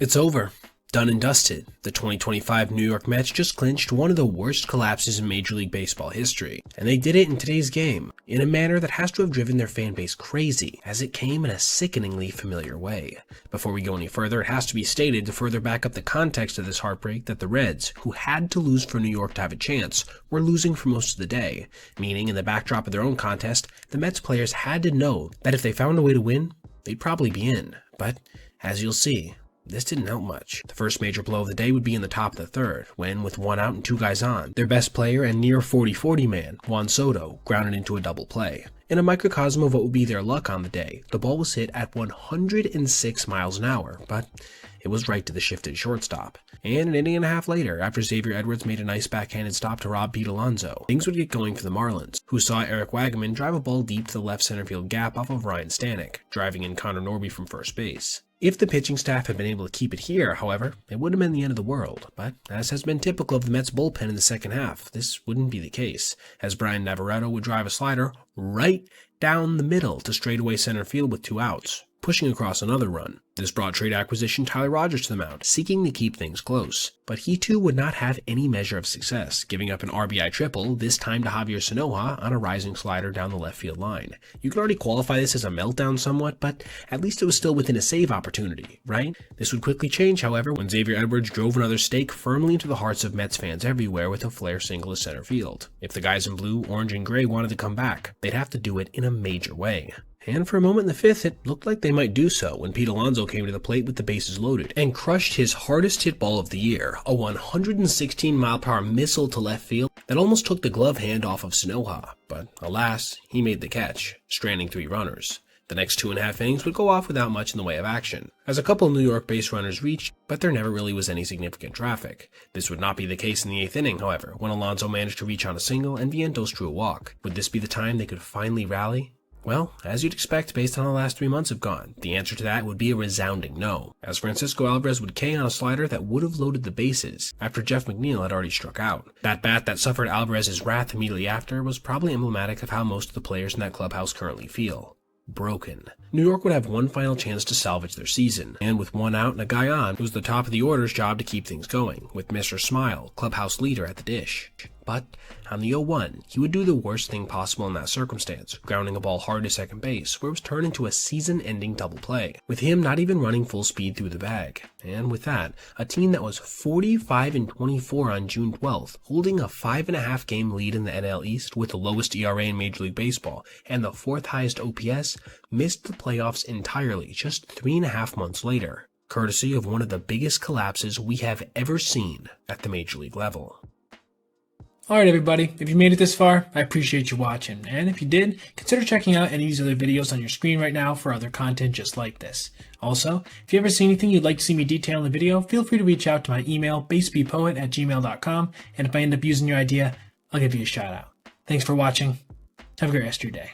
It's over. Done and dusted. The 2025 New York Mets just clinched one of the worst collapses in Major League Baseball history, and they did it in today's game, in a manner that has to have driven their fan base crazy, as it came in a sickeningly familiar way. Before we go any further, it has to be stated to further back up the context of this heartbreak that the Reds, who had to lose for New York to have a chance, were losing for most of the day, meaning in the backdrop of their own contest, the Mets players had to know that if they found a way to win, they'd probably be in. But, as you'll see, this didn't help much. The first major blow of the day would be in the top of the third, when, with one out and two guys on, their best player and near 40-40 man, Juan Soto, grounded into a double play. In a microcosm of what would be their luck on the day, the ball was hit at 106 miles an hour, but it was right to the shifted shortstop. And an inning and a half later, after Xavier Edwards made a nice backhanded stop to rob Pete Alonso, things would get going for the Marlins, who saw Eric Wagman drive a ball deep to the left center field gap off of Ryan Stanek, driving in Connor Norby from first base. If the pitching staff had been able to keep it here, however, it would have been the end of the world, but as has been typical of the Mets bullpen in the second half, this wouldn't be the case, as Brian Navarreto would drive a slider right down the middle to straightaway center field with two outs, pushing across another run. This brought trade acquisition Tyler Rogers to the mound, seeking to keep things close. But he too would not have any measure of success, giving up an RBI triple, this time to Javier Sinoja on a rising slider down the left field line. You can already qualify this as a meltdown somewhat, but at least it was still within a save opportunity, right? This would quickly change, however, when Xavier Edwards drove another stake firmly into the hearts of Mets fans everywhere with a flare single to center field. If the guys in blue, orange, and gray wanted to come back, they'd have to do it in a major way. And for a moment in the fifth, it looked like they might do so when Pete Alonso came to the plate with the bases loaded and crushed his hardest hit ball of the year, a 116-mile-per-hour missile to left field that almost took the glove hand off of Sinoja. But alas, he made the catch, stranding three runners. The next 2.5 innings would go off without much in the way of action, as a couple of New York base runners reached, but there never really was any significant traffic. This would not be the case in the 8th inning, however, when Alonso managed to reach on a single and Vientos drew a walk. Would this be the time they could finally rally? Well, as you'd expect based on how the last 3 months have gone, the answer to that would be a resounding no, as Francisco Alvarez would K on a slider that would have loaded the bases after Jeff McNeil had already struck out. That bat that suffered Alvarez's wrath immediately after was probably emblematic of how most of the players in that clubhouse currently feel. Broken. New York would have one final chance to salvage their season, and with one out and a guy on, it was the top of the order's job to keep things going, with Mr. Smile, clubhouse leader, at the dish. But on the 0-1, he would do the worst thing possible in that circumstance, grounding a ball hard to second base, where it was turned into a season-ending double play, with him not even running full speed through the bag. And with that, a team that was 45-24 on June 12th, holding a 5.5 game lead in the NL East with the lowest ERA in Major League Baseball and the 4th highest OPS, missed the playoffs entirely just 3.5 months later, courtesy of one of the biggest collapses we have ever seen at the Major League level. Alright everybody, if you made it this far, I appreciate you watching, and if you did, consider checking out any of these other videos on your screen right now for other content just like this. Also, if you ever see anything you'd like to see me detail in the video, feel free to reach out to my email, basebpoet@gmail.com, and if I end up using your idea, I'll give you a shout out. Thanks for watching. Have a great rest of your day.